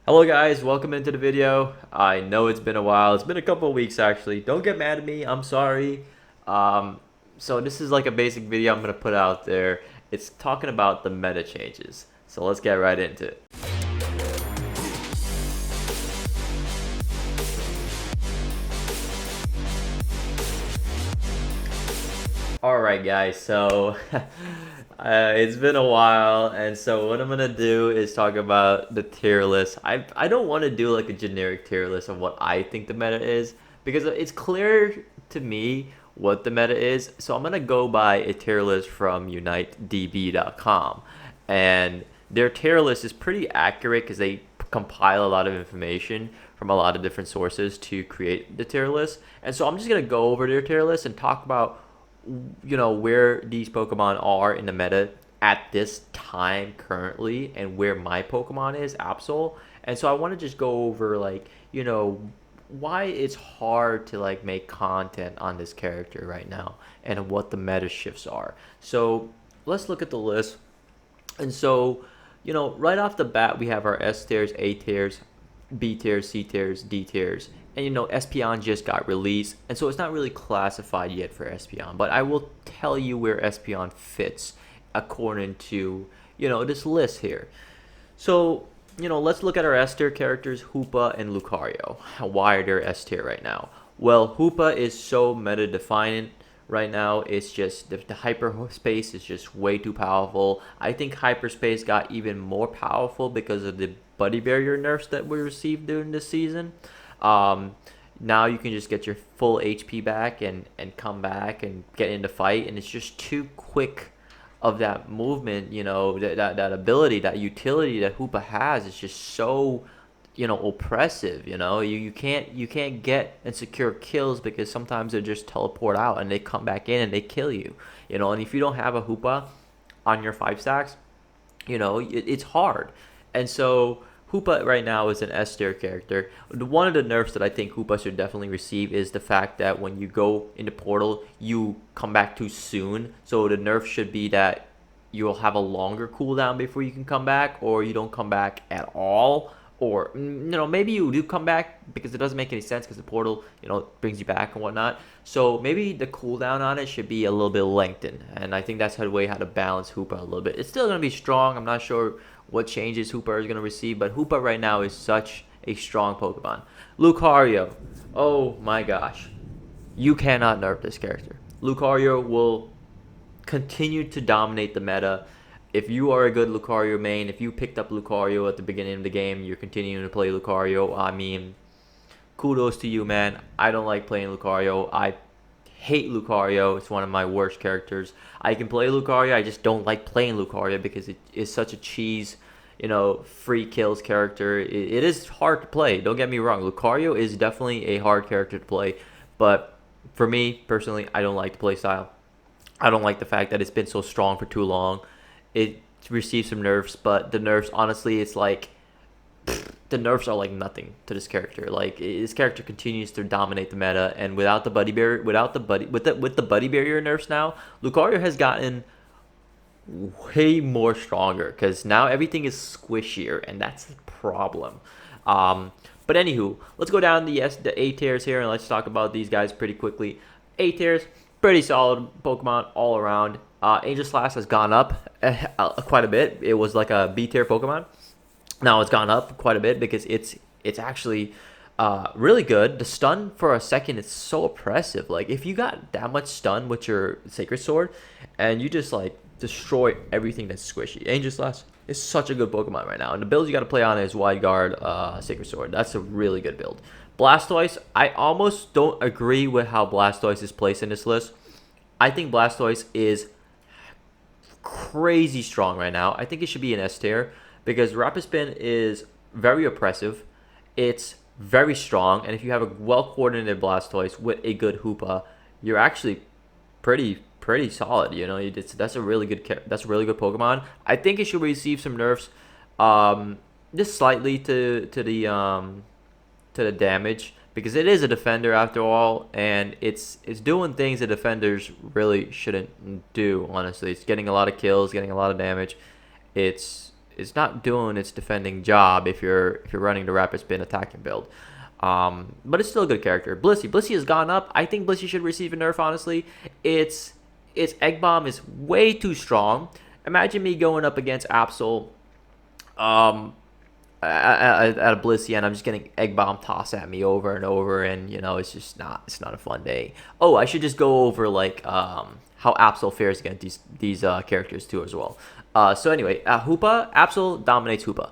Hello guys, welcome into the video. I know it's been a while. It's been a couple of weeks actually. Don't get mad at me. I'm sorry. Um, so this is like a basic video I'm gonna put out there. It's talking about the meta changes. So let's get right into it. Alright guys, so it's been a while, and so what I'm gonna do is talk about the tier list. I don't want to do like a generic tier list of what I think the meta is, because it's clear to me what the meta is, so I'm gonna go by a tier list from UniteDB.com, and their tier list is pretty accurate because they compile a lot of information from a lot of different sources to create the tier list. And so I'm just gonna go over their tier list and talk about where these Pokemon are in the meta at this time currently, and where my Pokemon is, Absol. And so I want to just go over like why it's hard to like make content on this character right now and what the meta shifts are. So let's look at the list. And so right off the bat, we have our S tiers, A tiers, B tiers, C tiers, D tiers. And Espeon just got released, and so it's not really classified yet for Espeon. But I will tell you where Espeon fits according to this list here. So let's look at our S tier characters, Hoopa and Lucario. Why are they S tier right now? Well, Hoopa is so meta defiant right now. It's just the hyperspace is just way too powerful. I think hyperspace got even more powerful because of the buddy barrier nerfs that we received during this season. Um, Now you can just get your full HP back and come back and get in the fight, and it's just too quick of that movement. That ability, that utility that Hoopa has is just so oppressive. You can't get and secure kills because sometimes they just teleport out and they come back in and they kill you. And if you don't have a Hoopa on your 5 stacks, it's hard. And so Hoopa right now is an S tier character. One of the nerfs that I think Hoopa should definitely receive is the fact that when you go into Portal, you come back too soon. So the nerf should be that you'll have a longer cooldown before you can come back, or you don't come back at all. Or maybe you do come back because it doesn't make any sense because the portal brings you back and whatnot. So maybe the cooldown on it should be a little bit lengthened, and I think that's a way how to balance Hoopa a little bit. It's still gonna be strong. I'm not sure what changes Hoopa is gonna receive, but Hoopa right now is such a strong Pokemon. Lucario, oh my gosh, you cannot nerf this character. Lucario will continue to dominate the meta. If you are a good Lucario main, if you picked up Lucario at the beginning of the game, you're continuing to play Lucario, I mean, kudos to you, man. I don't like playing Lucario. I hate Lucario. It's one of my worst characters. I can play Lucario, I just don't like playing Lucario because it is such a cheese, free kills character. It is hard to play. Don't get me wrong. Lucario is definitely a hard character to play, but for me personally, I don't like the play style. I don't like the fact that it's been so strong for too long. It received some nerfs, but the nerfs, honestly, it's like the nerfs are like nothing to this character. Like this character continues to dominate the meta, and without the buddy barrier, with the buddy barrier nerfs now, Lucario has gotten way more stronger because now everything is squishier, and that's the problem. But anywho, let's go down the A tiers here, and let's talk about these guys pretty quickly. A tiers, pretty solid Pokemon all around. Angel Slash has gone up quite a bit. It was like a B tier Pokemon. Now it's gone up quite a bit because it's actually really good. The stun for a second is so oppressive. Like if you got that much stun with your Sacred Sword, and you just like destroy everything that's squishy. Angel Slash is such a good Pokemon right now, and the build you got to play on is Wide Guard, Sacred Sword. That's a really good build. Blastoise, I almost don't agree with how Blastoise is placed in this list. I think Blastoise is crazy strong right now. I think it should be an S tier because Rapid Spin is very oppressive. It's very strong, and if you have a well-coordinated Blastoise with a good Hoopa, you're actually pretty solid. That's a really good Pokemon. I think it should receive some nerfs, just slightly to the damage because it is a defender after all, and it's doing things that defenders really shouldn't do. Honestly, it's getting a lot of kills, getting a lot of damage. It's is not doing its defending job if you're running the rapid spin attacking build. But it's still a good character. Blissey has gone up. I think Blissey should receive a nerf. Honestly, its egg bomb is way too strong. Imagine me going up against Absol, um, at a Blissey, and I'm just getting egg bomb tossed at me over and over, and it's not a fun day. Oh, I should just go over like how Absol fares against these characters too as well. So anyway, Hoopa Absol dominates Hoopa.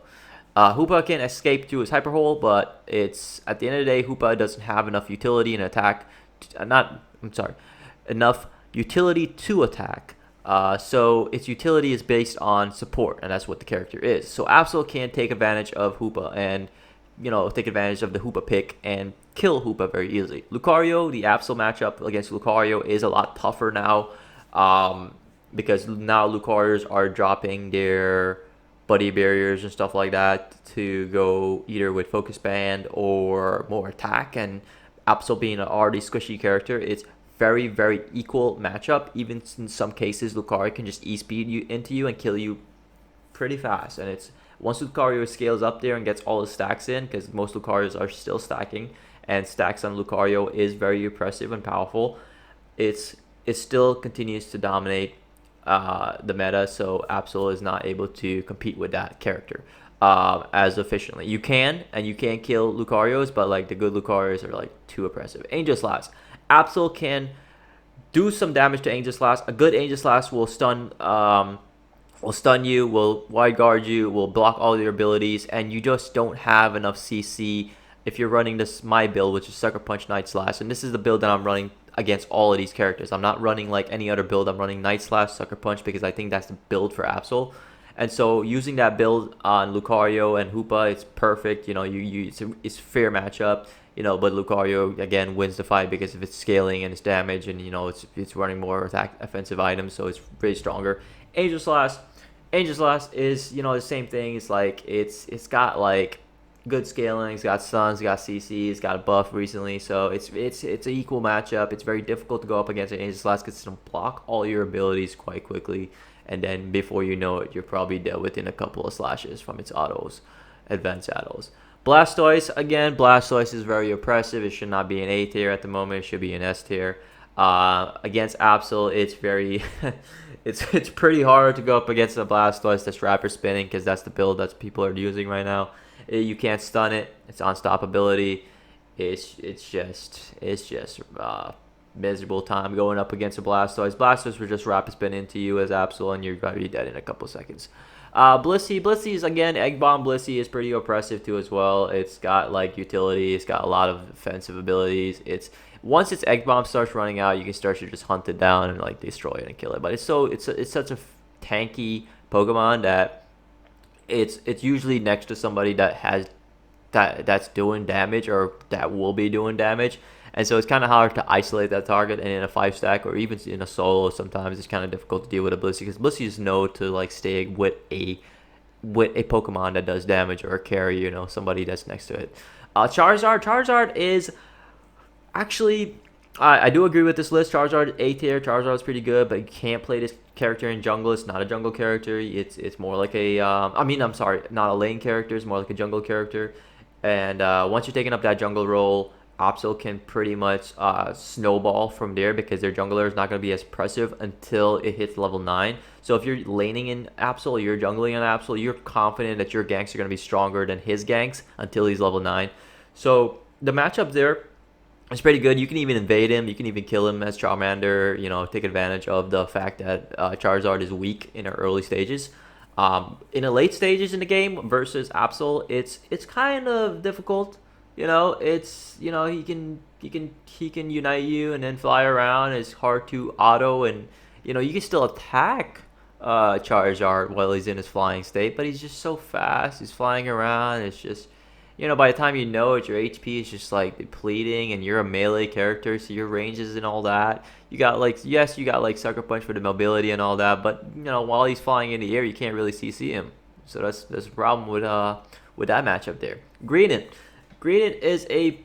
Hoopa can escape through his hyper hole, but it's at the end of the day, Hoopa doesn't have enough utility in attack. Not, I'm sorry, enough utility to attack. So its utility is based on support, and that's what the character is. So Absol can take advantage of Hoopa and take advantage of the Hoopa pick and kill Hoopa very easily. Lucario, the Absol matchup against Lucario is a lot tougher now, because now Lucarios are dropping their buddy barriers and stuff like that to go either with focus band or more attack, and Absol being an already squishy character, it's very, very equal matchup. Even in some cases, Lucario can just e-speed you into you and kill you pretty fast. And it's once Lucario scales up there and gets all his stacks in, because most Lucarios are still stacking, and stacks on Lucario is very impressive and powerful. It still continues to dominate the meta, so Absol is not able to compete with that character as efficiently. You can kill Lucarios, but like the good Lucarios are like too oppressive. Angel Slash. Absol can do some damage to Angel Slash. A good Angel Slash will stun you, will wide guard you, will block all your abilities, and you just don't have enough CC if you're running my build, which is Sucker Punch, Night Slash. And this is the build that I'm running against all of these characters. I'm not running like any other build. I'm running Night Slash, Sucker Punch, because I think that's the build for Absol. And so using that build on Lucario and Hoopa, it's perfect. It's a fair matchup. But Lucario again wins the fight because of its scaling and its damage, and it's running more offensive items, so it's pretty stronger. Angel Slash is the same thing. It's like it's got like good scaling. It's got stuns, it's got CC, it's got a buff recently, so it's an equal matchup. It's very difficult to go up against an Angel Slash because it's gonna block all your abilities quite quickly, and then before you know it, you're probably dead within a couple of slashes from its autos, advanced autos. Blastoise, again, Blastoise is very oppressive. It should not be an A tier at the moment. It should be an S tier. Against Absol, it's very, it's pretty hard to go up against a Blastoise that's rapid spinning, because that's the build that people are using right now. You can't stun it. It's unstoppability. It's just miserable time going up against a Blastoise. Blastoise will just rapid spin into you as Absol, and you're gonna be dead in a couple seconds. Blissey is again, Egg Bomb Blissey is pretty oppressive too as well. It's got like utility, it's got a lot of offensive abilities. Once its Egg Bomb starts running out, you can start to just hunt it down and like destroy it and kill it. But it's such a tanky Pokemon that it's usually next to somebody that's doing damage or that will be doing damage. And so it's kind of hard to isolate that target, and in a 5-stack or even in a solo, sometimes it's kind of difficult to deal with a Blissey, because Blissey's know to like stay with a Pokemon that does damage or carry, somebody that's next to it. Charizard is actually, I do agree with this list. Charizard A tier. Charizard is pretty good, but you can't play this character in jungle. It's not a jungle character. It's more like a I'm sorry, not a lane character. It's more like a jungle character. And once you're taking up that jungle role, Absol can pretty much snowball from there, because their jungler is not going to be as impressive until it hits level 9. So if you're laning in Absol, you're jungling in Absol, you're confident that your ganks are going to be stronger than his ganks until he's level 9. So the matchup there is pretty good. You can even invade him. You can even kill him as Charmander, take advantage of the fact that Charizard is weak in the early stages. In the late stages in the game versus Absol, it's kind of difficult. He can unite you and then fly around. It's hard to auto, and you can still attack Charizard while he's in his flying state, but he's just so fast. He's flying around. It's just, by the time you know it, your HP is just like depleting, and you're a melee character, so your ranges and all that. You got like Sucker Punch for the mobility and all that, but while he's flying in the air, you can't really CC him. So that's a problem with that matchup there. Greedent is a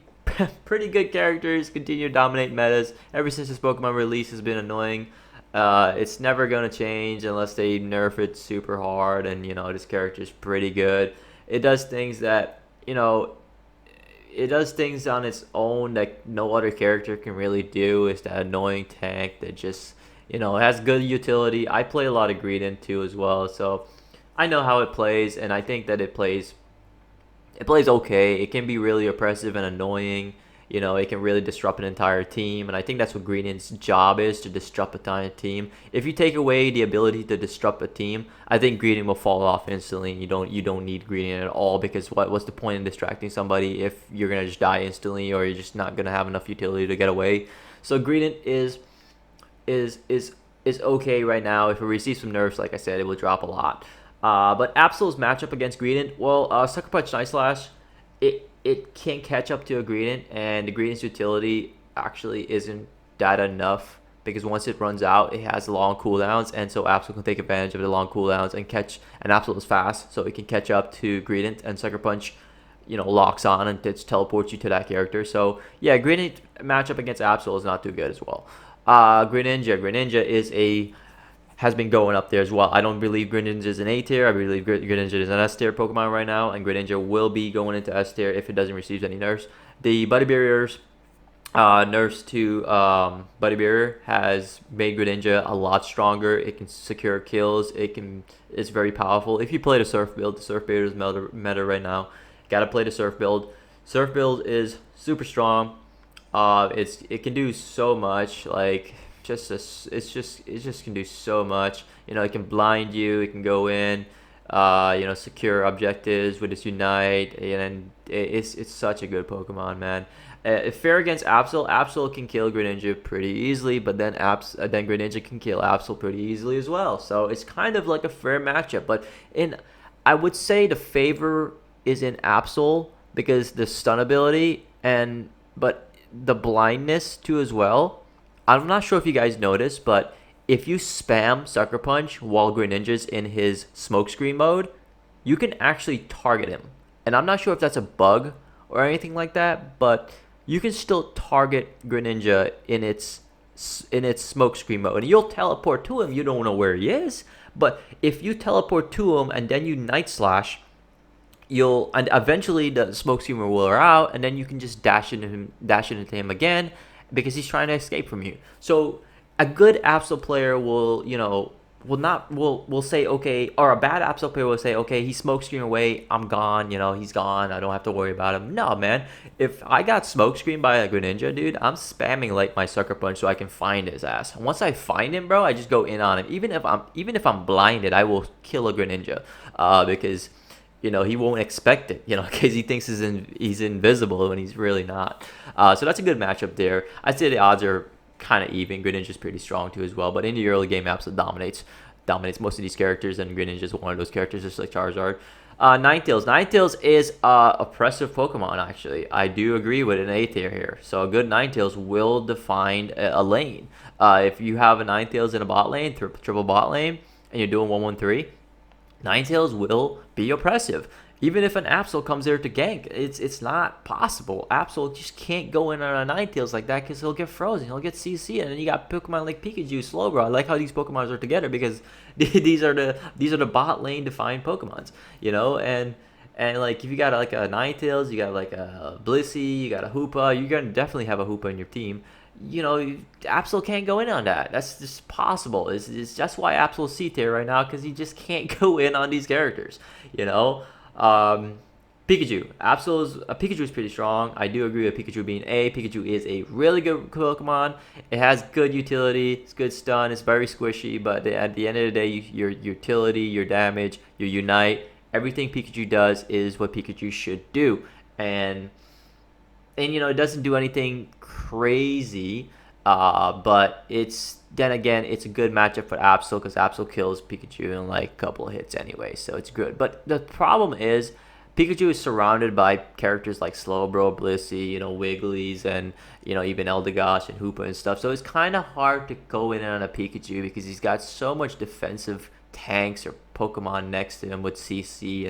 pretty good character. He's continued to dominate metas. Ever since his Pokemon release has been annoying. It's never gonna change unless they nerf it super hard, and this character is pretty good. It does things that it does things on its own that no other character can really do. It's that annoying tank that just has good utility. I play a lot of Greedent too as well, so I know how it plays, and I think that it plays okay. It can be really oppressive and annoying. It can really disrupt an entire team, and I think that's what Greenland's job is, to disrupt an entire team. If you take away the ability to disrupt a team, I think Greenland will fall off instantly. And you don't need Greenland at all, because what's the point in distracting somebody if you're gonna just die instantly, or you're just not gonna have enough utility to get away? So Greenland is is okay right now. If it receives some nerfs, like I said, it will drop a lot. But Absol's matchup against Greedent, well, Sucker Punch Night Slash, it can't catch up to a Greedent, and the Greedent's utility actually isn't that enough, because once it runs out, it has long cooldowns, and so Absol can take advantage of the long cooldowns and catch. And Absol is fast, so it can catch up to Greedent, and Sucker Punch, locks on and it teleports you to that character. So yeah, Greedent matchup against Absol is not too good as well. Greninja has been going up there as well. I don't believe Greninja is an A tier. I believe Greninja is an S tier Pokemon right now, and Greninja will be going into S tier if it doesn't receive any nerfs. The Buddy Barriers nerfs to Buddy Barrier has made Greninja a lot stronger. It can secure kills. It's very powerful. If you play the Surf build, the Surf build is meta right now. Gotta play the Surf build. Surf build is super strong. It can do so much. Like it just can do so much. It can blind you. It can go in. Secure objectives with its Unite, and it's such a good Pokemon, man. If fair against Absol, Absol can kill Greninja pretty easily, but then Greninja can kill Absol pretty easily as well. So it's kind of like a fair matchup. But I would say the favor is in Absol, because the stun ability but the blindness too as well. I'm not sure if you guys noticed, but if you spam Sucker Punch while Greninja's in his smokescreen mode, you can actually target him. And I'm not sure if that's a bug or anything like that, but you can still target Greninja in its smokescreen mode, and you'll teleport to him. You don't know where he is, but if you teleport to him and then you Night Slash, and eventually the smokescreen will wear out, and then you can just dash into him again, because he's trying to escape from you. So a good Absol player will say, okay, or a bad Absol player will say, okay, he's smokescreen away, I'm gone, he's gone, I don't have to worry about him. No, man, if I got smokescreen by a Greninja, dude, I'm spamming like my Sucker Punch so I can find his ass. And once I find him, bro, I just go in on him. Even if I'm blinded, I will kill a Greninja, because he won't expect it, because he thinks he's invisible when he's really not. So that's a good matchup there. I'd say the odds are kind of even. Greninja's pretty strong too as well, but in the early game, Absol dominates most of these characters, and Greninja's one of those characters, just like Charizard. Ninetales is oppressive Pokemon, actually. I do agree with an A tier here. So a good Ninetales will define a lane. If you have a Ninetales in a bot lane, triple bot lane, and you're doing 1-1-3, Ninetales will be oppressive. Even if an Absol comes there to gank, it's not possible. Absol just can't go in on a Ninetales like that, because he'll get frozen, he'll get CC, and then you got Pokemon like Pikachu, Slowbro. I like how these Pokemon are together, because these are the bot lane defined Pokemons, and like if you got like a Ninetales, you got like a Blissey, you got a Hoopa, you're gonna definitely have a Hoopa in your team. Absol can't go in on that. That's just possible. That's why Absol's C tier right now, because he just can't go in on these characters. Pikachu. Pikachu is pretty strong. I do agree with Pikachu being A. Pikachu is a really good Pokemon. It has good utility. It's good stun. It's very squishy, but at the end of the day, your utility, your damage, your Unite, everything Pikachu does is what Pikachu should do. And it doesn't do anything crazy, but it's a good matchup for Absol, because Absol kills Pikachu in like a couple of hits anyway, so it's good. But the problem is Pikachu is surrounded by characters like Slowbro, Blissey, Wigglies, and even Eldegosh and Hoopa and stuff. So it's kind of hard to go in on a Pikachu, because he's got so much defensive tanks or Pokemon next to him with CC,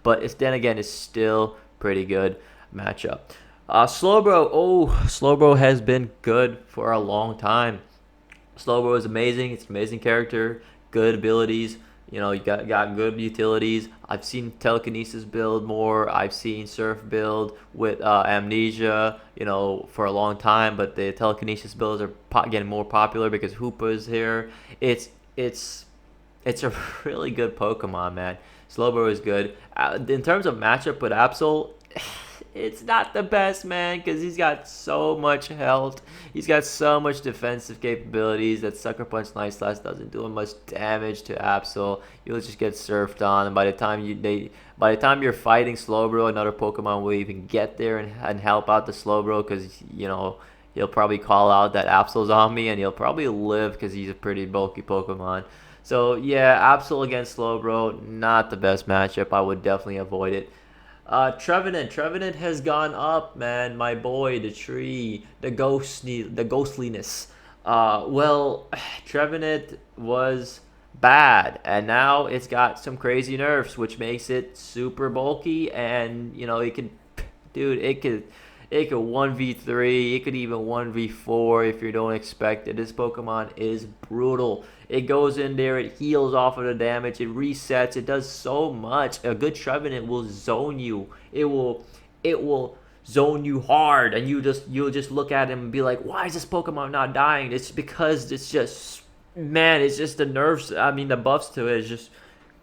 But it's still pretty good matchup. Slowbro has been good for a long time. Slowbro is amazing. It's an amazing character, good abilities. You know, you got good utilities. I've seen telekinesis build more. I've seen Surf build with amnesia. You know, for a long time, but the telekinesis builds are getting more popular because Hoopa is here. It's it's it's a really good Pokemon, man. Slowbro is good. In terms of matchup with Absol, it's not the best, man, because he's got so much health. He's got so much defensive capabilities that Sucker Punch Night Slash doesn't do much damage to Absol. You'll just get surfed on, and by the time you're fighting Slowbro, another Pokemon will even get there and help out the Slowbro, because he'll probably call out that Absol's on me, and he'll probably live because he's a pretty bulky Pokemon. So yeah, Absol against Slowbro, not the best matchup. I would definitely avoid it. Trevenant has gone up, man. My boy, the tree, the ghostliness. Well, Trevenant was bad, and now it's got some crazy nerfs, which makes it super bulky, and dude, it could 1v3, it could even 1v4 if you don't expect it. This Pokemon is brutal. It goes in there, it heals off of the damage, it resets, it does so much. A good Trevenant will zone you. It will zone you hard, and you'll just look at him and be like, why is this Pokemon not dying? It's because it's just, man, it's just the nerfs. I mean, the buffs to it is just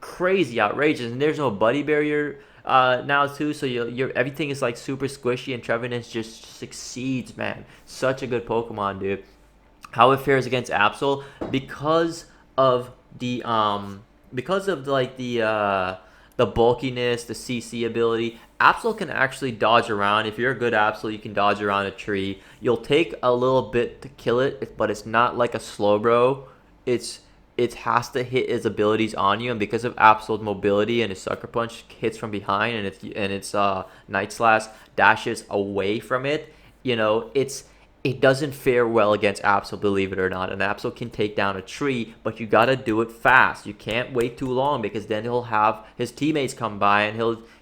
crazy, outrageous, and there's no buddy barrier now too. So you're everything is like super squishy, and Trevenant just succeeds, man. Such a good Pokemon, dude. How it fares against Absol because of the bulkiness, the CC ability. Absol can actually dodge around. If you're a good Absol, you can dodge around a tree. You'll take a little bit to kill it, but it's not like a Slowbro. It has to hit its abilities on you, and because of Absol's mobility and his Sucker Punch hits from behind, and its Night Slash dashes away from it, it doesn't fare well against Absol, believe it or not. And Absol can take down a tree, but you gotta do it fast. You can't wait too long, because then he'll have his teammates come by and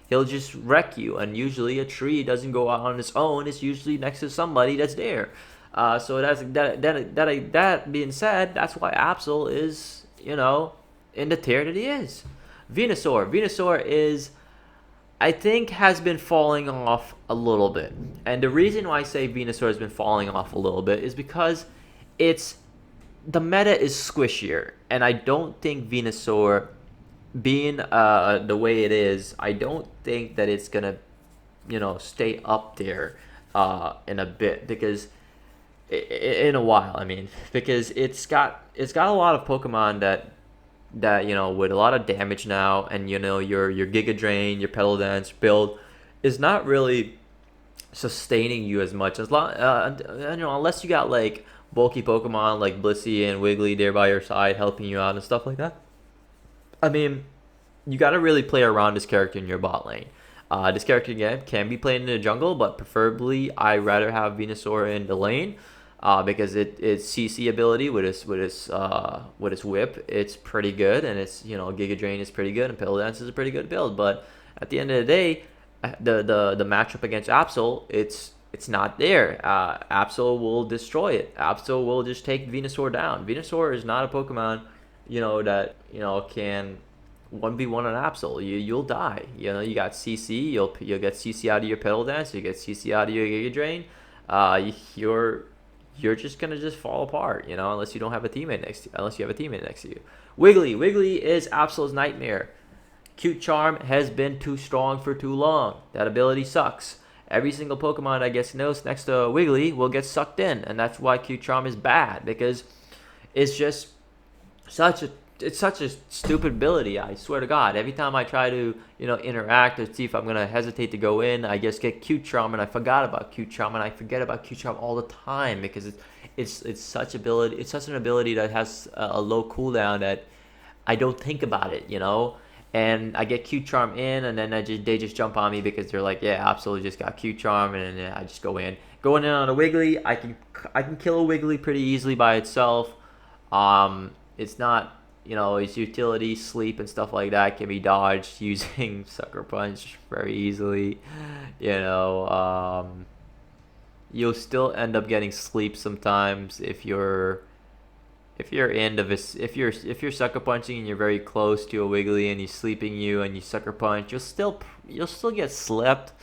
he'll just wreck you. And usually a tree doesn't go out on its own. It's usually next to somebody that's there. So that being said, that's why Absol is, in the tier that he is. Venusaur is, I think, has been falling off a little bit. And the reason why I say Venusaur has been falling off a little bit is because it's the meta is squishier, and I don't think Venusaur, being the way it is, I don't think that it's gonna stay up there in a bit, because in a while, I mean, because it's got a lot of Pokemon that with a lot of damage now, and your Giga Drain, your Petal Dance build is not really sustaining you as much unless you got like bulky Pokemon like Blissey and Wiggly there by your side helping you out and stuff like that. I mean, you got to really play around this character in your bot lane. This character, again, can be played in the jungle, but preferably I rather have Venusaur in the lane, because its CC ability with its whip, it's pretty good, and its Giga Drain is pretty good, and Petal Dance is a pretty good build. But at the end of the day, the matchup against Absol, it's not there. Absol will destroy it. Absol will just take Venusaur down. Venusaur is not a Pokemon, that can 1v1 on Absol. You'll die. You got CC. You'll get CC out of your Petal Dance. You get CC out of your Giga Drain. You're just gonna just fall apart, unless you don't have a teammate next to you. Unless you have a teammate next to you. Wiggly is Absol's nightmare. Cute Charm has been too strong for too long. That ability sucks. Every single Pokemon that gets next to Wiggly will get sucked in, and that's why Cute Charm is bad, because it's just such a stupid ability. I swear to God, every time I try to interact or see if I'm gonna hesitate to go in, I just get Cute Charm, and I forgot about Cute Charm, and I forget about Cute Charm all the time, because it's such an ability that has a low cooldown that I don't think about it, and I get Cute Charm in, and then they just jump on me because they're like, yeah, absolutely, just got Cute Charm, and then I just go in. Going in on a Wiggly, I can kill a Wiggly pretty easily by itself. It's not, its utility, sleep, and stuff like that can be dodged using Sucker Punch very easily. You'll still end up getting sleep sometimes if you're if you're in the if you're sucker punching and you're very close to a Wiggly and he's sleeping you and you sucker punch, you'll still get slept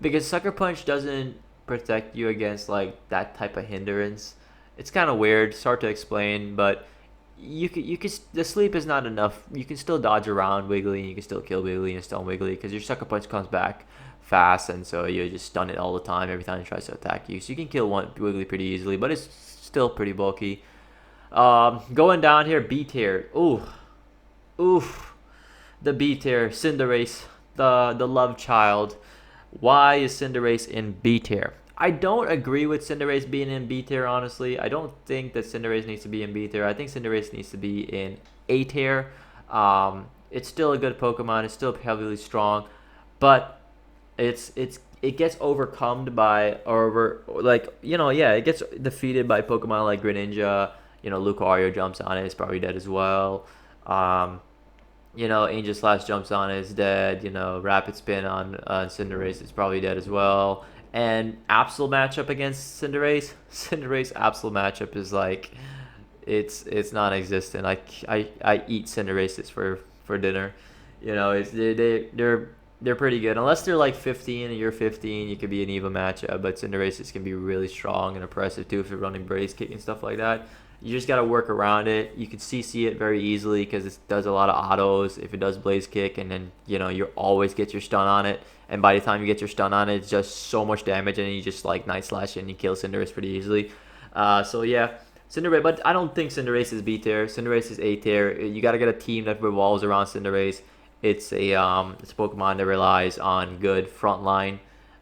because sucker punch doesn't protect you against like that type of hindrance. It's kind of weird. It's hard to explain, but you can the sleep is not enough. You can still dodge around Wiggly and you can still kill Wiggly and stun Wiggly because your sucker punch comes back fast and so you just stun it all the time every time it tries to attack you. So you can kill one Wiggly pretty easily, but it's still pretty bulky. Going down here, B tier. Ooh, oof. The B tier, Cinderace, the love child. Why is Cinderace in B tier? I don't agree with Cinderace being in B tier, honestly. I don't think that Cinderace needs to be in B tier. I think Cinderace needs to be in A tier. It's still a good Pokemon. It's still heavily strong, but it gets overcome by or like yeah, it gets defeated by Pokemon like Greninja. Lucario jumps on it, it's probably dead as well. Um, Angel Slash jumps on it, it's dead. Rapid Spin on Cinderace, it's probably dead as well. And Absol matchup against Cinderace, Cinderace Absol matchup is like, it's non-existent. I eat Cinderaces for dinner. It's they're pretty good unless they're like 15 and you're 15. You could be an even matchup, but Cinderaces can be really strong and impressive too if you're running Blaze Kick and stuff like that. You just got to work around it. You can CC it very easily because it does a lot of autos if it does Blaze Kick, and then you always get your stun on it. And by the time you get your stun on it, it's just so much damage, and then you just like Night Slash and you kill Cinderace pretty easily. So yeah, Cinderace, but I don't think Cinderace is B tier. Cinderace is A tier. You got to get a team that revolves around Cinderace. It's a Pokemon that relies on good frontline.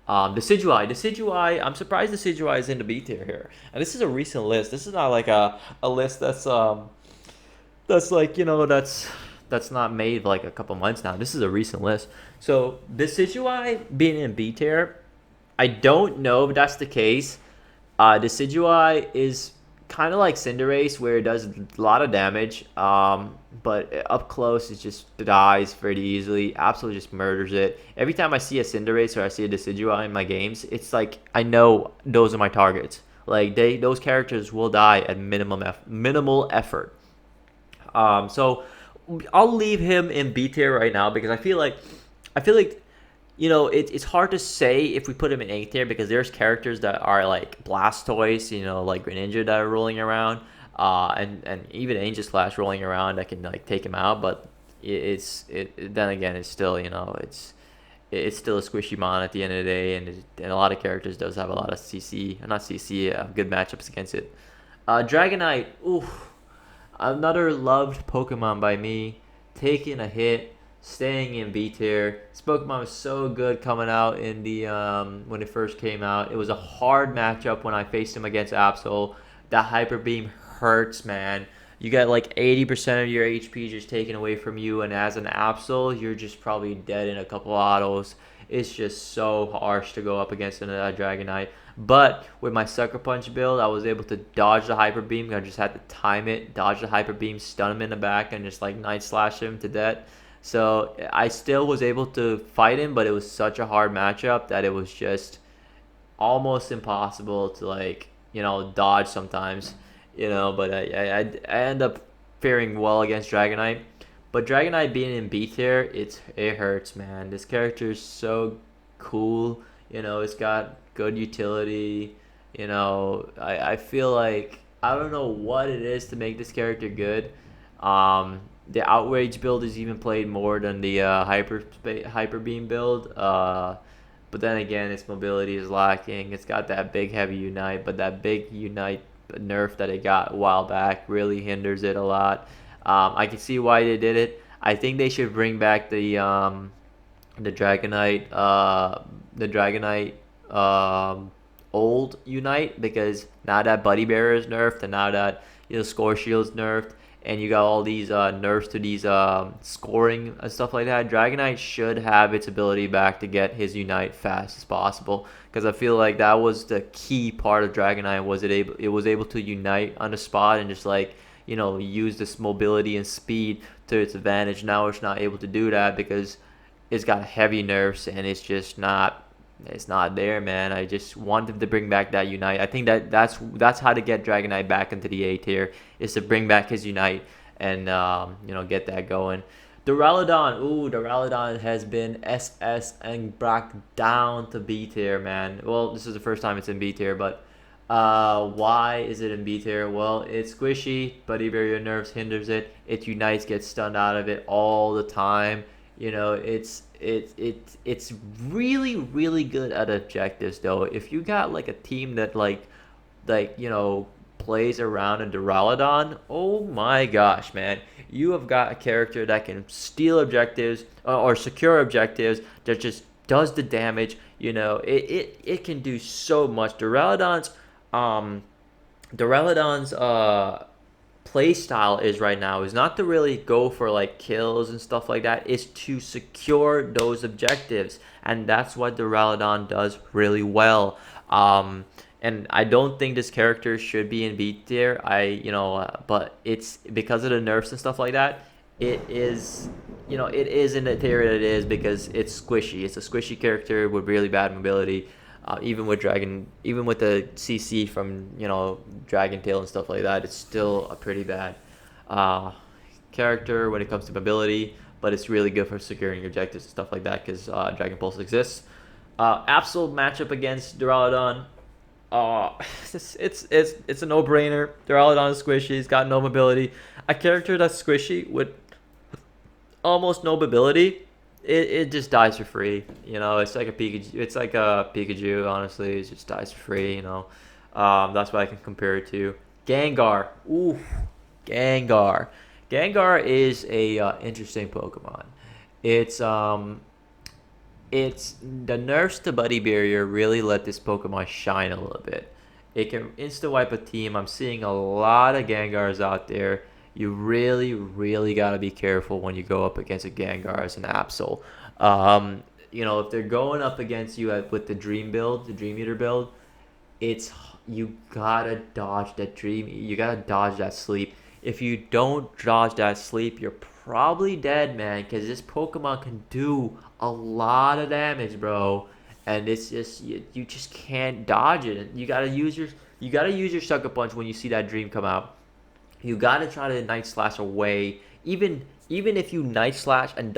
Decidueye, I'm surprised Decidueye is in the B tier here. And this is a recent list. This is not like a list that's like that's not made like a couple months now. This is a recent list. So Decidueye being in B tier, I don't know if that's the case. Decidueye is kind of like Cinderace, where it does a lot of damage, but up close it just dies pretty easily. Absolutely just murders it. Every time I see a Cinderace or I see a Decidueye in my games, it's like I know those are my targets. Like those characters will die at minimal effort. So I'll leave him in B tier right now because I feel like it's hard to say if we put him in A tier because there's characters that are like Blastoise, like Greninja that are rolling around, and even Angel Slash rolling around that can like take him out. But then again, it's still it's still a squishy mon at the end of the day, and a lot of characters does have a lot of CC, not CC, good matchups against it. Dragonite, oof, another loved Pokemon by me, taking a hit, staying in B tier. This Pokemon was so good coming out in the when it first came out. It was a hard matchup when I faced him against Absol. That Hyper Beam hurts, man. You get like 80% of your HP just taken away from you, and as an Absol, you're just probably dead in a couple autos. It's just so harsh to go up against a Dragonite. But with my Sucker Punch build, I was able to dodge the Hyper Beam. I just had to time it, dodge the Hyper Beam, stun him in the back, and just like Night Slash him to death. So I still was able to fight him, but it was such a hard matchup that it was just almost impossible to dodge sometimes. But I end up faring well against Dragonite. But Dragonite being in B tier, it hurts, man. This character is so cool. It's got good utility. I feel like I don't know what it is to make this character good. The Outrage build is even played more than the Hyper Beam build. But then again, its mobility is lacking. It's got that big heavy Unite, but that big Unite nerf that it got a while back really hinders it a lot. I can see why they did it. I think they should bring back the Dragonite old Unite, because now that Buddy Bearer is nerfed and now that Score Shield's nerfed and you got all these nerfs to these scoring and stuff like that, Dragonite should have its ability back to get his Unite fast as possible, because I feel like that was the key part of Dragonite. It was able to unite on the spot and just use this mobility and speed to its advantage. Now it's not able to do that because it's got heavy nerfs and it's just not It's not there, man. I just want them to bring back that Unite. I think that's how to get Dragon Knight back into the A tier, is to bring back his Unite and get that going. Duraludon, Duraludon has been SS and brought down to B tier, man. Well, this is the first time it's in B tier, but why is it in B tier? Well, it's squishy, Buddy Barrier nerfs hinders it. It unites, gets stunned out of it all the time. It's really really good at objectives though. If you got like a team that plays around in Duraludon, oh my gosh, man. You have got a character that can steal objectives or secure objectives that just does the damage. It can do so much. Um Duraludon's play style is right now is not to really go for like kills and stuff like that. It's to secure those objectives, and that's what Duraludon does really well. And I don't think this character should be in B tier. But it's because of the nerfs and stuff like that. It is in the tier that it is because it's squishy. It's a squishy character with really bad mobility. Even with the CC from Dragon Tail and stuff like that, it's still a pretty bad uh, character when it comes to mobility. But it's really good for securing objectives and stuff like that because Dragon Pulse exists. Absol matchup against Duraludon. Uh, it's a no-brainer. Duraludon is squishy. He's got no mobility. A character that's squishy with almost no mobility, it just dies for free. It's like a Pikachu. It's like a Pikachu. Honestly, it just dies for free. That's what I can compare it to. Gengar. Ooh, Gengar. Gengar is a interesting Pokemon. It's it's the nerfs to Buddy Barrier really let this Pokemon shine a little bit. It can insta wipe a team. I'm seeing a lot of Gengars out there. You really, really gotta be careful when you go up against a Gengar as an Absol. If they're going up against you with the Dream build, the Dream Eater build, it's you gotta dodge that dream. You gotta dodge that sleep. If you don't dodge that sleep, you're probably dead, man. Because this Pokemon can do a lot of damage, bro. And it's just you just can't dodge it. And you gotta use your sucker punch when you see that dream come out. You gotta try to Night Slash away. Even if you Night Slash and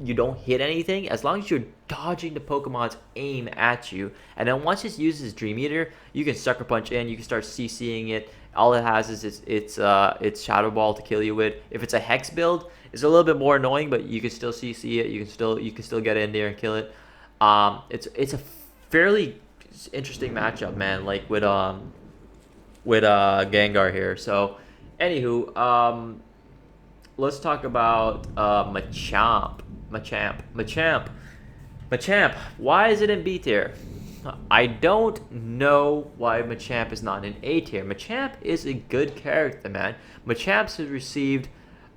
you don't hit anything, as long as you're dodging the Pokemon's aim at you. And then once it uses Dream Eater, you can Sucker Punch in, you can start CCing it. All it has is it's Shadow Ball to kill you with. If it's a Hex build, it's a little bit more annoying, but you can still CC it, you can still get in there and kill it. It's a fairly interesting matchup, man, like with Gengar here. So anywho, let's talk about Machamp. Why is it in B tier? I don't know why Machamp is not in A tier. Machamp is a good character, man. Machamp has received,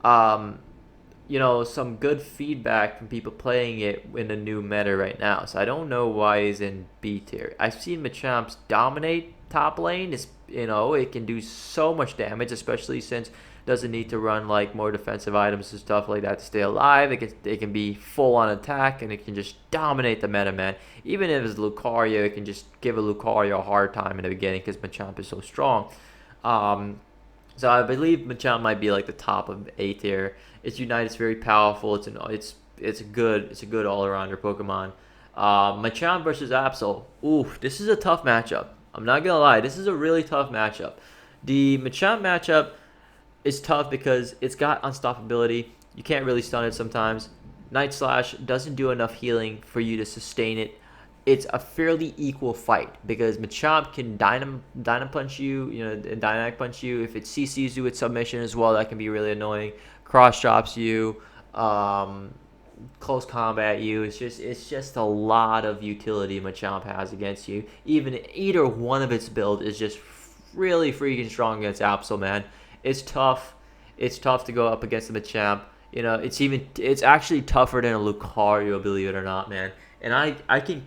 some good feedback from people playing it in the new meta right now. So I don't know why he's in B tier. I've seen Machamp dominate top lane. It can do so much damage, especially since doesn't need to run like more defensive items and stuff like that to stay alive. It can be full on attack and it can just dominate the meta, man. Even if it's Lucario, it can just give a Lucario a hard time in the beginning because Machamp is so strong. So I believe Machamp might be like the top of A tier. Its Unite is very powerful. It's a good all arounder Pokemon. Machamp versus Absol. Oof, this is a tough matchup. I'm not gonna lie, this is a really tough matchup. The Machamp matchup is tough because it's got unstoppability. You can't really stun it sometimes. Night Slash doesn't do enough healing for you to sustain it. It's a fairly equal fight because Machamp can Dynam Punch you, Dynamic Punch you. If it CCs you with submission as well, that can be really annoying. Cross drops you, close combat you. It's just a lot of utility Machamp has against you. Even either one of its build is just really freaking strong against Absol, man. It's tough. It's tough to go up against the Machamp. It's actually tougher than a Lucario, believe it or not, man. And I can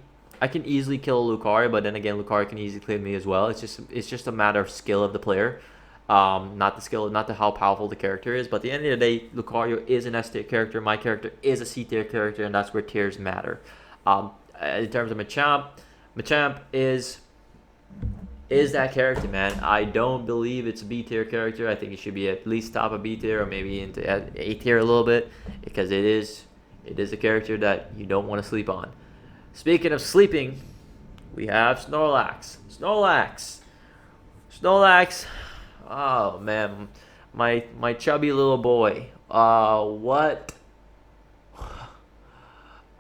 easily kill a Lucario, but then again, Lucario can easily kill me as well. It's just a matter of skill of the player, not the how powerful the character is. But at the end of the day, Lucario is an S tier character. My character is a C tier character, and that's where tiers matter. In terms of Machamp is that character, man. I don't believe it's a B tier character. I think it should be at least top of B tier or maybe into A tier a little bit because it is a character that you don't want to sleep on. Speaking of sleeping, we have Snorlax. Snorlax. Oh man, my chubby little boy. What?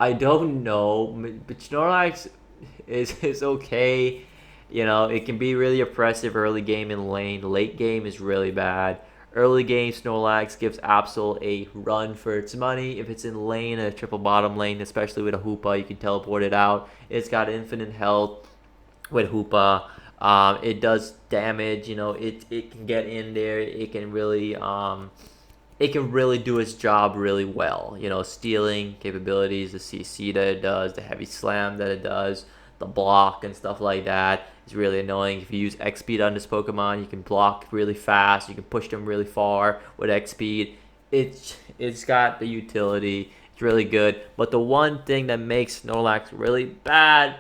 I don't know, but Snorlax is okay. You know, it can be really oppressive early game in lane. Late game is really bad. Early game, Snorlax gives Absol a run for its money. If it's in lane, a triple bottom lane, especially with a Hoopa, you can teleport it out. It's got infinite health with Hoopa. It does damage. You know, it can get in there. It can really do its job really well. You know, stealing capabilities, the CC that it does, the heavy slam that it does, the block and stuff like that is really annoying. If you use X speed on this Pokemon, you can block really fast. You can push them really far with X speed. It's got the utility. It's really good. But the one thing that makes Snorlax really bad,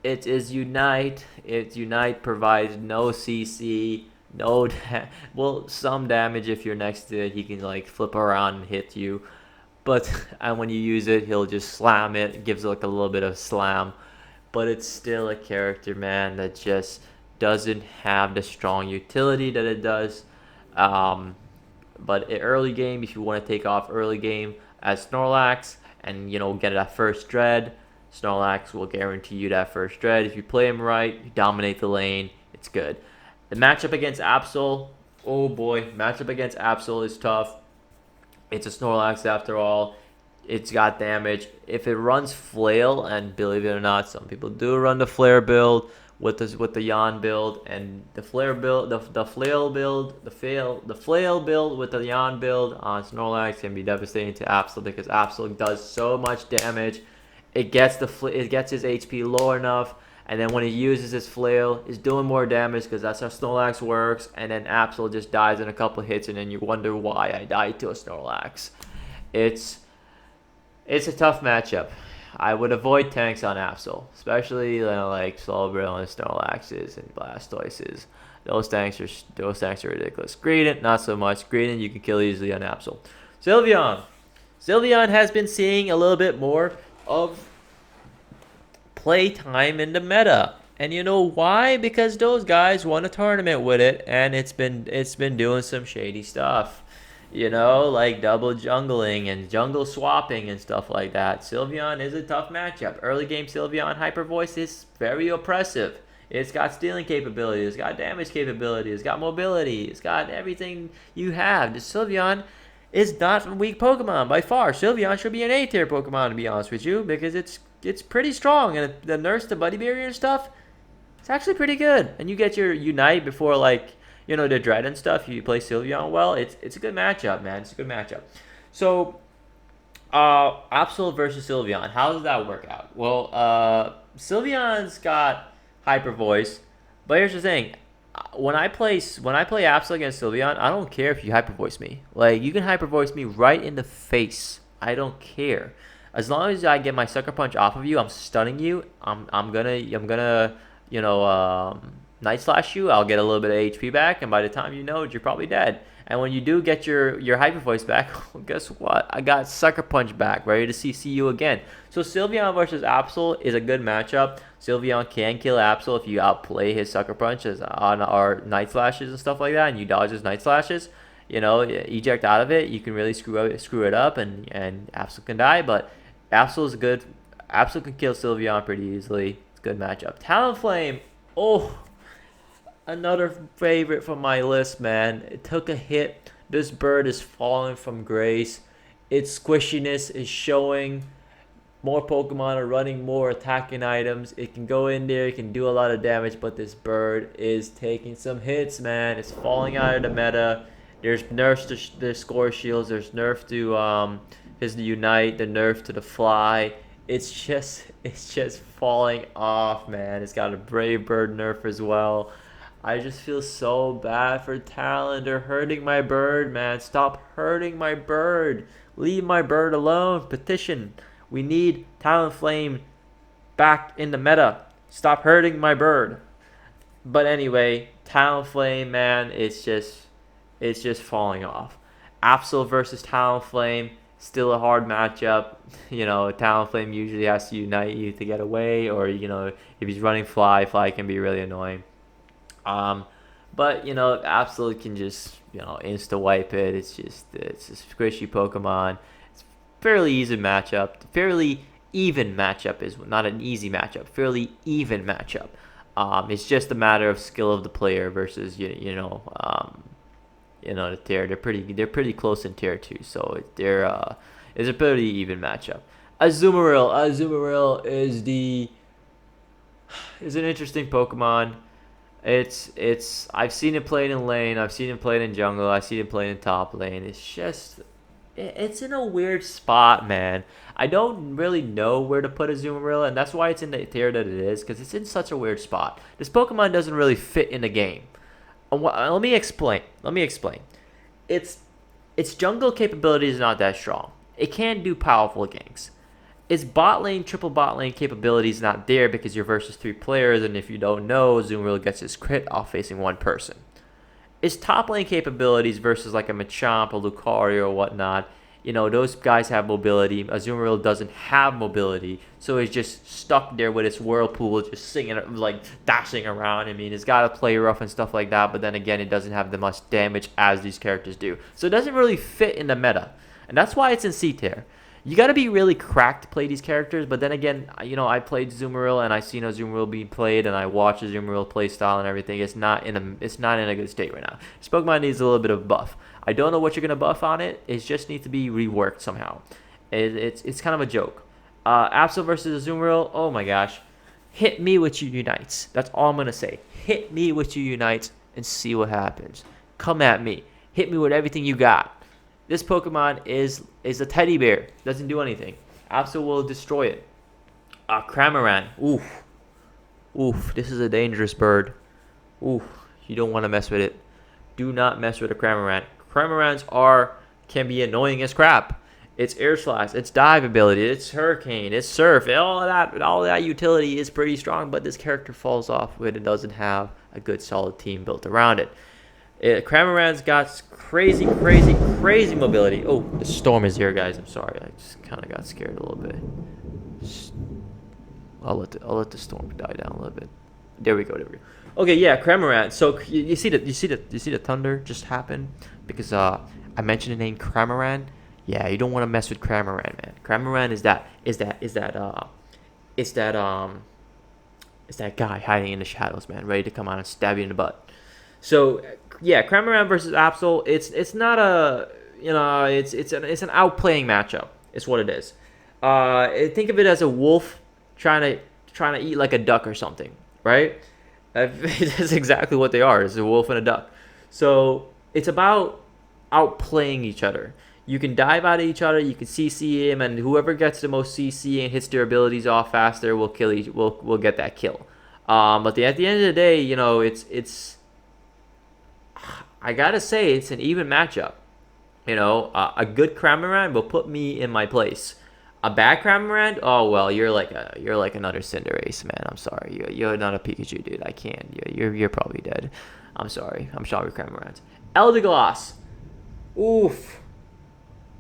it is Unite. Unite provides no CC. No, well, some damage if you're next to it. He can like flip around and hit you, but and when you use it, he'll just slam it. It gives like a little bit of slam, but it's still a character, man, that just doesn't have the strong utility that it does. But early game, if you want to take off early game as Snorlax and get that first dread, Snorlax will guarantee you that first dread. If you play him right, you dominate the lane. It's good. The matchup against Absol, oh boy, matchup against Absol is tough. It's a Snorlax after all. It's got damage. If it runs Flail, and believe it or not, some people do run the Flare build with the Yawn build, and the Flare build, the Flail build, the Flail build with the Yawn build on Snorlax can be devastating to Absol because Absol does so much damage. It gets his HP low enough. And then when he uses his flail, he's doing more damage because that's how Snorlax works. And then Absol just dies in a couple hits, and then you wonder why I died to a Snorlax. It's a tough matchup. I would avoid tanks on Absol, especially like Slowbro and Snorlaxes and Blastoises. Those tanks are ridiculous. Greedent, not so much. Greedent you can kill easily on Absol. Sylveon has been seeing a little bit more of playtime in the meta, and you know why? Because those guys won a tournament with it, and it's been doing some shady stuff, like double jungling and jungle swapping and stuff like that. Sylveon is a tough matchup. Early game Sylveon Hyper Voice is very oppressive. It's got stealing capability, it's got damage capability, it's got mobility, it's got everything you have. The Sylveon is not a weak Pokemon by far. Sylveon should be an A tier Pokemon, to be honest with you, because it's pretty strong, and the nurse to buddy barrier and stuff, it's actually pretty good. And you get your Unite before the dread and stuff. You play Sylveon well. It's a good matchup, man. It's a good matchup. So Absol versus Sylveon, how does that work out? Well, Sylveon's got Hyper Voice, but here's the thing. When I play Absol against Sylveon, I don't care if you Hyper Voice me. Like, you can Hyper Voice me right in the face. I don't care. As long as I get my Sucker Punch off of you, I'm stunning you. I'm gonna Night Slash you. I'll get a little bit of HP back, and by the time you know it, you're probably dead. And when you do get your Hyper Voice back, well, guess what? I got Sucker Punch back, ready to CC you again. So Sylveon versus Absol is a good matchup. Sylveon can kill Absol if you outplay his Sucker Punches on our Night Slashes and stuff like that, and you dodge his Night Slashes. Eject out of it. You can really screw it up, and Absol can die, but Absol is good. Absol can kill Sylveon pretty easily. It's a good matchup. Talonflame, another favorite from my list, man. It took a hit. This bird is falling from grace. Its squishiness is showing. More Pokemon are running more attacking items. It can go in there, it can do a lot of damage, but this bird is taking some hits, man. It's falling out of the meta. There's nerfs to the score shields. There's nerf to his Unite, the nerf to the Fly. It's just falling off, man. It's got a Brave Bird nerf as well. I just feel so bad for Talon. They're hurting my bird, man. Stop hurting my bird. Leave my bird alone. Petition. We need Talonflame back in the meta. Stop hurting my bird. But anyway, Talonflame, man, it's just falling off. Absol versus Talonflame, still a hard matchup. Talonflame usually has to unite you to get away, or if he's running Fly can be really annoying. Um, but Absol can just insta wipe it. It's a squishy Pokemon. It's fairly easy matchup. Fairly even matchup is not an easy matchup. Fairly even matchup. It's just a matter of skill of the player versus the tier. They're pretty close in tier 2, so it's a pretty even matchup. Azumarill is an interesting Pokemon. I've seen it played in lane, I've seen it played in jungle, I've seen it played in top lane. It's in a weird spot, man. I don't really know where to put Azumarill, and that's why it's in the tier that it is, because it's in such a weird spot. This Pokemon doesn't really fit in the game. Let me explain. Its jungle capability is not that strong. It can do powerful ganks. Its triple bot lane capability is not there because you're versus 3 players, and if you don't know, Azumarill gets his crit off facing 1 person. Its top lane capabilities versus like a Machamp, a Lucario, or whatnot, those guys have mobility. Azumarill doesn't have mobility, so it's just stuck there with its Whirlpool, just singing, like dashing around. I mean, it's got to play rough and stuff like that, but then again, it doesn't have the much damage as these characters do. So it doesn't really fit in the meta, and that's why it's in C tier. You got to be really cracked to play these characters, but then again, I played Azumarill and I seen Azumarill being played, and I watched Azumarill play style and everything. It's not in a good state right now. This Pokemon needs a little bit of buff. I don't know what you're gonna buff on it. It just needs to be reworked somehow. It's kind of a joke. Absol versus Azumarill. Oh my gosh, hit me with your unites. That's all I'm gonna say. Hit me with your unites and see what happens. Come at me. Hit me with everything you got. This Pokemon is a teddy bear. Doesn't do anything. Absol will destroy it. Cramorant. Oof. This is a dangerous bird. Oof. You don't want to mess with it. Do not mess with a Cramorant. Cramorants can be annoying as crap. It's Air Slash, its dive ability, its Hurricane, its Surf, all that utility is pretty strong, but this character falls off when it doesn't have a good solid team built around it. Cramorant's got crazy mobility. Oh, the storm is here, guys. I'm sorry. I just kind of got scared a little bit. I'll let the storm die down a little bit. There we go. Okay, yeah, Cramorant. So you see the thunder just happen because I mentioned the name Cramorant. Yeah, you don't want to mess with Cramorant, man. Cramorant is that guy hiding in the shadows, man, ready to come out and stab you in the butt. So yeah, Cramorant versus Absol. It's not a it's an outplaying matchup. It's what it is. Think of it as a wolf trying to eat like a duck or something, right? That's exactly what they are. It's a wolf and a duck. So it's about outplaying each other. You can dive out of each other. You can CC him, and whoever gets the most CC and hits their abilities off faster will will get that kill. But at the end of the day, it's I gotta say it's an even matchup. A good Cramorant will put me in my place. A bad Cramorant, oh well, you're like another Cinderace, man. I'm sorry, you're not a Pikachu, dude. I can't. You're probably dead. I'm sorry Cramorant. Eldegoss, oof.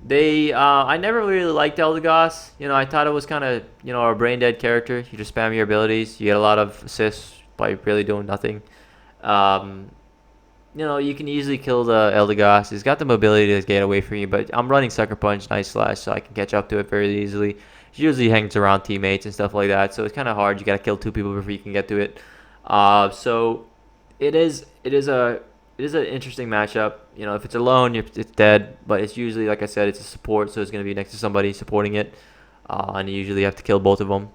I never really liked Eldegoss. I thought it was kind of a brain dead character. You just spam your abilities, you get a lot of assists by really doing nothing. You can easily kill the Eldegoss. He's got the mobility to get away from you, but I'm running Sucker Punch, Night Slash, so I can catch up to it very easily. He usually hangs around teammates and stuff like that, so it's kind of hard. You gotta kill 2 people before you can get to it. So it is an interesting matchup. If it's alone, it's dead, but it's usually, like I said, it's a support, so it's gonna be next to somebody supporting it, and you usually have to kill both of them.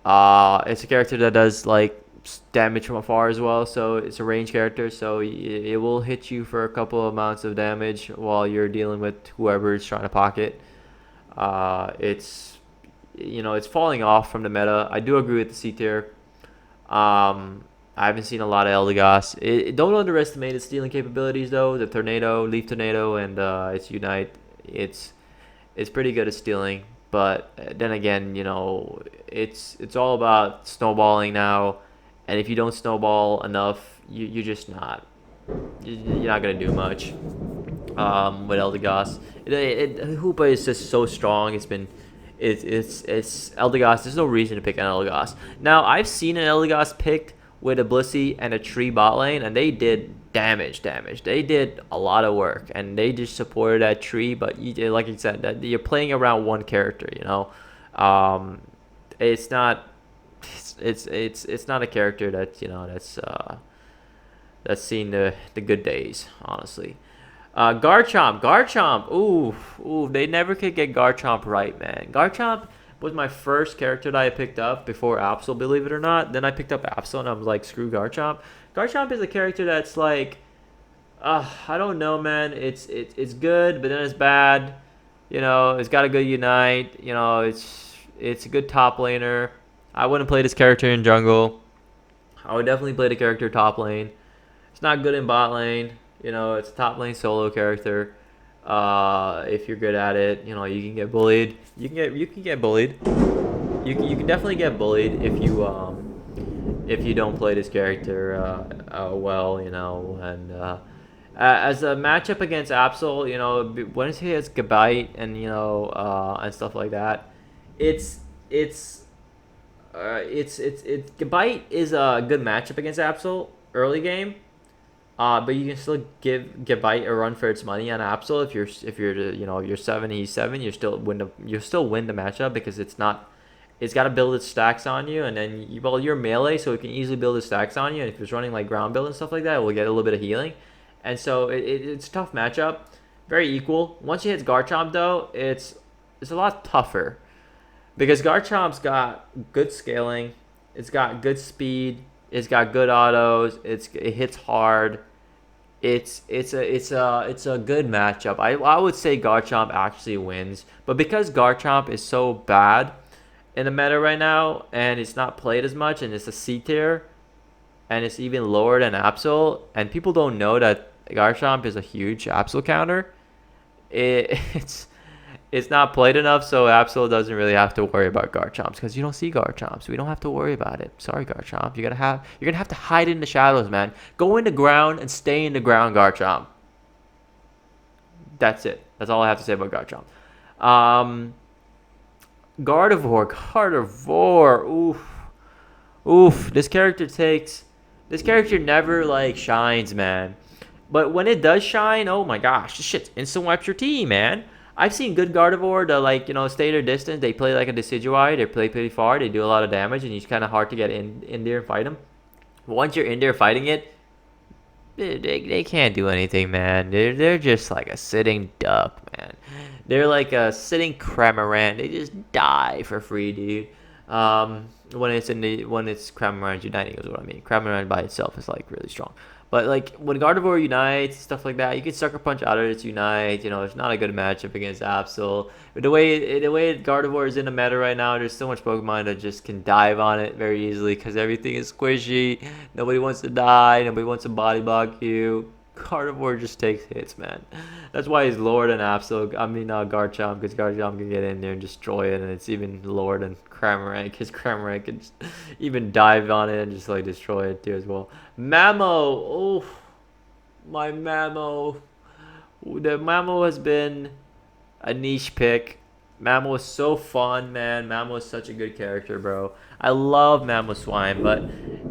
It's a character that does damage from afar as well, so it's a range character, so it will hit you for a couple of amounts of damage while you're dealing with whoever is trying to pocket. It's falling off from the meta. I do agree with the C tier. I haven't seen a lot of Eldegoss. Don't underestimate its stealing capabilities though. The Leaf Tornado, and its Unite. It's pretty good at stealing. But then again, it's all about snowballing now, and if you don't snowball enough, you're just not you're not gonna do much. With Eldegoss, Hoopa is just so strong. It's Eldegoss. There's no reason to pick an Eldegoss. Now I've seen an Eldegoss picked with a Blissey and a tree bot lane, and they did damage. They did a lot of work, and they just supported that tree. But like you said, that you're playing around one character. It's not. It's not a character that that's seen the good days, honestly. Garchomp. Ooh, they never could get Garchomp right, man. Garchomp was my first character that I picked up before Absol, believe it or not. Then I picked up Absol, and I was like, screw Garchomp. Garchomp is a character that's like, I don't know, man. It's good, but then it's bad. It's got a good Unite. It's a good top laner. I wouldn't play this character in jungle. I would definitely play the character top lane. It's not good in bot lane. It's a top lane solo character. If you're good at it, you can get bullied. You can get bullied. You can definitely get bullied if you don't play this character well. And as a matchup against Absol, when he has Gabite and stuff like that, it's Gabite is a good matchup against Absol early game. But you can still give Gabite a run for its money on Absol if you're 7-7, you still win the matchup because it's got to build its stacks on you, and then you're melee, so it can easily build its stacks on you, and if it's running like ground build and stuff like that, it will get a little bit of healing, and so it's a tough matchup, very equal. Once you hit Garchomp though, it's a lot tougher because Garchomp's got good scaling, it's got good speed, it's got good autos, it hits hard. It's a good matchup. I would say Garchomp actually wins, but because Garchomp is so bad in the meta right now, and it's not played as much, and it's a C tier, and it's even lower than Absol, and people don't know that Garchomp is a huge Absol counter. It's not played enough, so Absol doesn't really have to worry about Garchomps because you don't see Garchomps. We don't have to worry about it. Sorry, Garchomp. You're gonna have to hide in the shadows, man. Go in the ground and stay in the ground, Garchomp. That's it. That's all I have to say about Garchomp. Gardevoir. Oof. This character never like shines, man. But when it does shine, oh my gosh, this shit instant wipes your team, man. I've seen good Gardevoir that stay their distance. They play like a Decidueye. They play pretty far. They do a lot of damage, and it's kind of hard to get in there and fight them. But once you're in there fighting it, they can't do anything, man. They're just like a sitting duck, man. They're like a sitting Cramorant. They just die for free, dude. When it's Cramorant uniting is what I mean. Cramorant by itself is like really strong. But like when Gardevoir unites, stuff like that, you can sucker punch out of its unite. It's not a good matchup against Absol. But the way Gardevoir is in the meta right now, there's so much Pokemon that just can dive on it very easily because everything is squishy. Nobody wants to die. Nobody wants to body block you. Gardevoir just takes hits, man. That's why he's lower than Absol. Garchomp, because Garchomp can get in there and destroy it, and it's even lower than Cramorant, because Cramorant can just even dive on it and just like destroy it too as well. Mamo, oh, my Mamo. The Mamo has been a niche pick. Mamo is so fun, man. Mamo is such a good character, bro. I love Mamoswine, but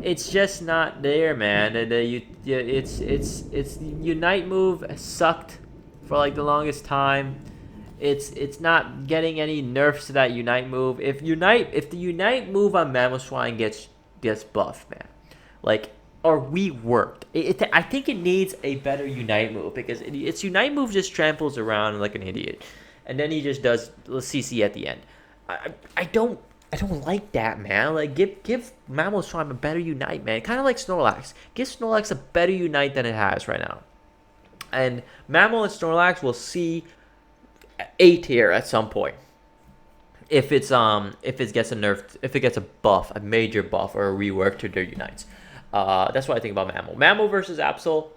it's just not there, man. It's Unite move sucked for like the longest time. It's not getting any nerfs to that Unite move. If the Unite move on Mamoswine gets buffed, man, like or reworked, I think it needs a better Unite move because its Unite move just tramples around like an idiot, and then he just does CC at the end. I don't like that, man. Like give Mamoswine a better Unite, man. Kind of like Snorlax. Give Snorlax a better Unite than it has right now. And Mamo and Snorlax will see A tier at some point. If it gets a nerf, if it gets a major buff or a rework to their Unites. That's what I think about Mamo. Mamo versus Absol,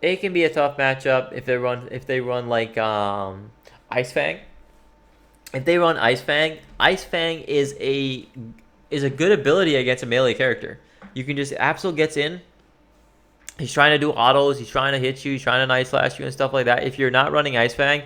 it can be a tough matchup if they run like Ice Fang. if they run Ice Fang is a good ability against a melee character. You can just Absol gets in. He's trying to do autos. He's trying to hit you. He's trying to Night Slash you and stuff like that. If you're not running Ice Fang,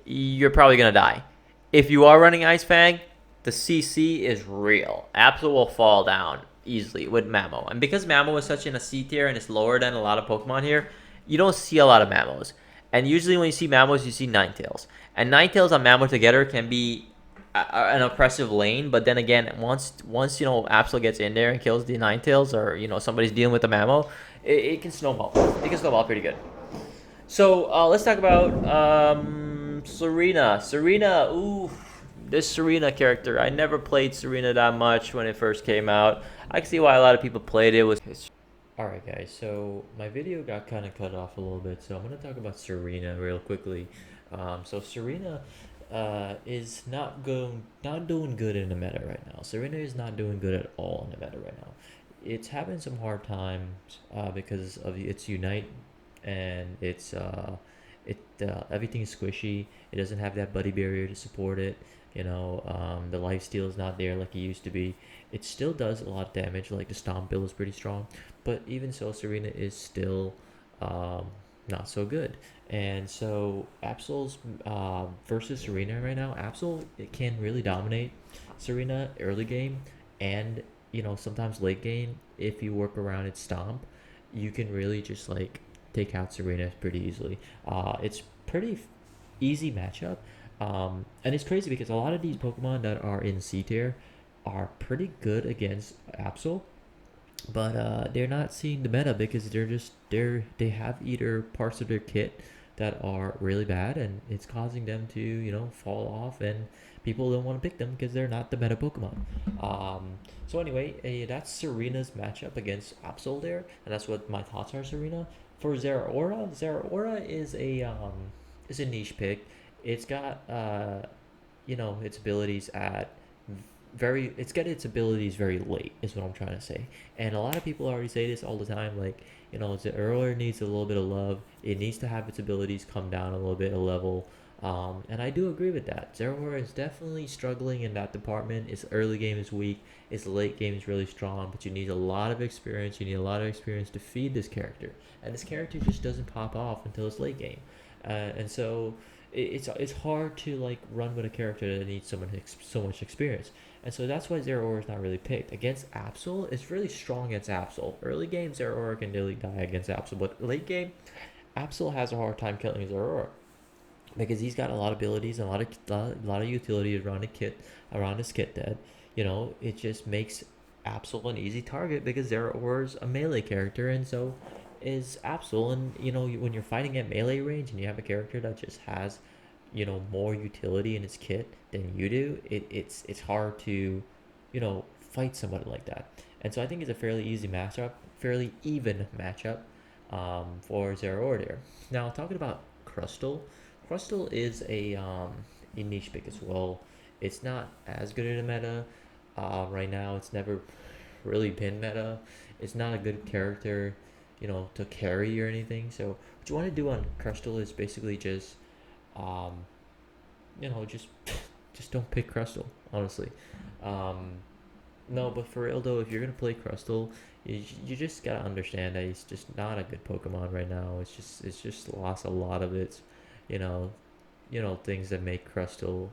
you're probably gonna die. If you are running Ice Fang, the CC is real. Absol will fall down easily with Mamo. And because Mamo is such in a C tier and it's lower than a lot of Pokemon here, you don't see a lot of Mamos. And usually when you see Mamos, you see Ninetales. And Ninetales on Mamo together can be an oppressive lane, but then again, once you know Absol gets in there and kills the Ninetales, or you know somebody's dealing with the Mamo, it can snowball. It can snowball pretty good. So let's talk about Serena. Serena, ooh, this Serena character. I never played Serena that much when it first came out. I can see why a lot of people played it. Alright guys, so my video got kind of cut off a little bit, so I'm going to talk about Serena real quickly. So Serena is not doing good in the meta right now. Serena is not doing good at all in the meta right now. It's having some hard times because of its Unite, and everything is squishy. It doesn't have that buddy barrier to support it. The life steal is not there like it used to be. It still does a lot of damage. Like the stomp build is pretty strong, but even so, Serena is still not so good. And so Absol's versus Serena right now, Absol it can really dominate Serena early game, and sometimes late game if you work around its stomp, you can really just like take out Serena pretty easily. It's pretty easy matchup. And it's crazy because a lot of these Pokemon that are in C tier are pretty good against Absol, but they're not seeing the meta because they have either parts of their kit that are really bad, and it's causing them to fall off, and people don't want to pick them because they're not the meta Pokemon. So anyway, that's Serena's matchup against Absol there, and that's what my thoughts are. Serena for Zeraora is a niche pick. It's got its abilities at it's got its abilities very late is what I'm trying to say. And a lot of people already say this all the time, like Zeraora needs a little bit of love. It needs to have its abilities come down a little bit a level. And I do agree with that. Zeraora is definitely struggling in that department. Its early game is weak. Its late game is really strong, but you need a lot of experience. You need a lot of experience to feed this character, and this character just doesn't pop off until its late game. And so it's hard to like run with a character that needs so much experience. And so that's why Zeraora is not really picked. Against Absol, it's really strong against Absol. Early game, Zeraora can nearly die against Absol, but late game, Absol has a hard time killing Zeraora because he's got a lot of abilities and a lot of utility around his kit that it just makes Absol an easy target because Zeraora's a melee character, and so is Absol. And when you're fighting at melee range and you have a character that just has more utility in its kit than you do, it's hard to fight somebody like that. And so I think it's a fairly even matchup for Zeraora there. Now talking about Crustle is a niche pick as well. It's not as good in the meta right now. It's never really been meta. It's not a good character to carry or anything. So what you want to do on Crustle is basically just um, just just don't pick Crustle, honestly. No, but for real though, if you're gonna play Crustle, you just gotta understand that he's just not a good Pokemon right now. It's just lost a lot of its, you know, things that make Crustle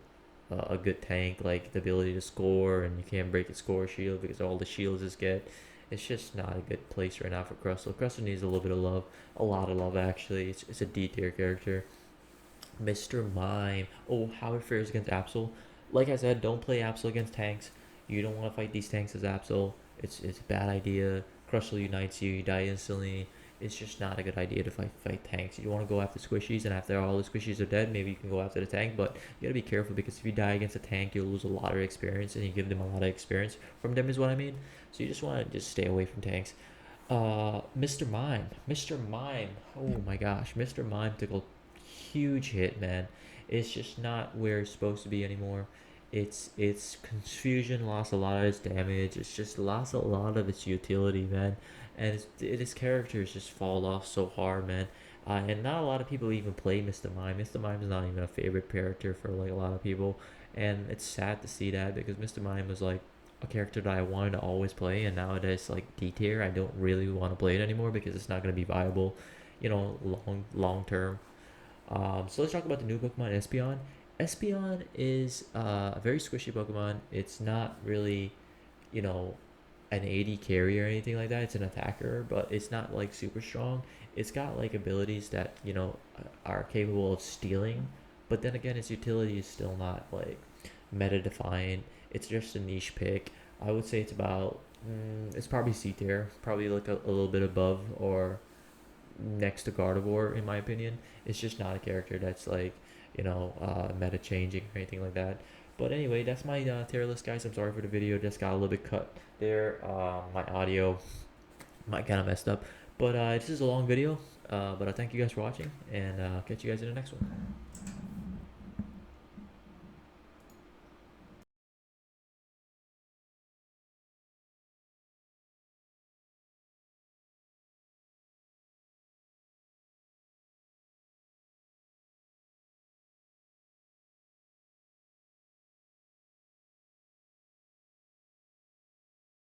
a good tank, like the ability to score, and you can't break the score shield because all the shields just get. It's just not a good place right now for Crustle. Crustle needs a little bit of love, a lot of love actually. It's a D tier character. Mr. Mime. Oh, how it fares against Absol. Like I said, don't play Absol against tanks. You don't want to fight these tanks as Absol. It's a bad idea. Crustle unites you. You die instantly. It's just not a good idea to fight tanks. You want to go after squishies, and after all the squishies are dead, maybe you can go after the tank. But you gotta be careful because if you die against a tank, you'll lose a lot of experience, and you give them a lot of experience from them is what I mean. So you just want to just stay away from tanks. Mr. Mime. Mr. Mime. Oh my gosh, Mr. Mime took a huge hit, man. It's just not where it's supposed to be anymore. Its confusion lost a lot of its damage. It's just lost a lot of its utility, man. And its characters just fall off so hard, man. And not a lot of people even play Mr. Mime. Mr. Mime is not even a favorite character for like a lot of people. and it's sad to see that because Mr. Mime was like a character that I wanted to always play, and now it is like D tier. I don't really want to play it anymore because it's not going to be viable, long term. So let's talk about the new Pokemon, Espeon. Espeon is a very squishy Pokemon. It's not really, you know, an 80 carry or anything like that. It's an attacker, but it's not like super strong. It's got like abilities that, are capable of stealing, but then again, its utility is still not like meta defined. It's just a niche pick. I would say it's about, it's probably C tier, probably like a little bit above or next to Gardevoir in my opinion. It's just not a character that's like meta changing or anything like that. But anyway, that's my tier list, guys. I'm sorry for the video, just got a little bit cut there. My audio might kind of messed up, but this is a long video. But I thank you guys for watching, and catch you guys in the next one.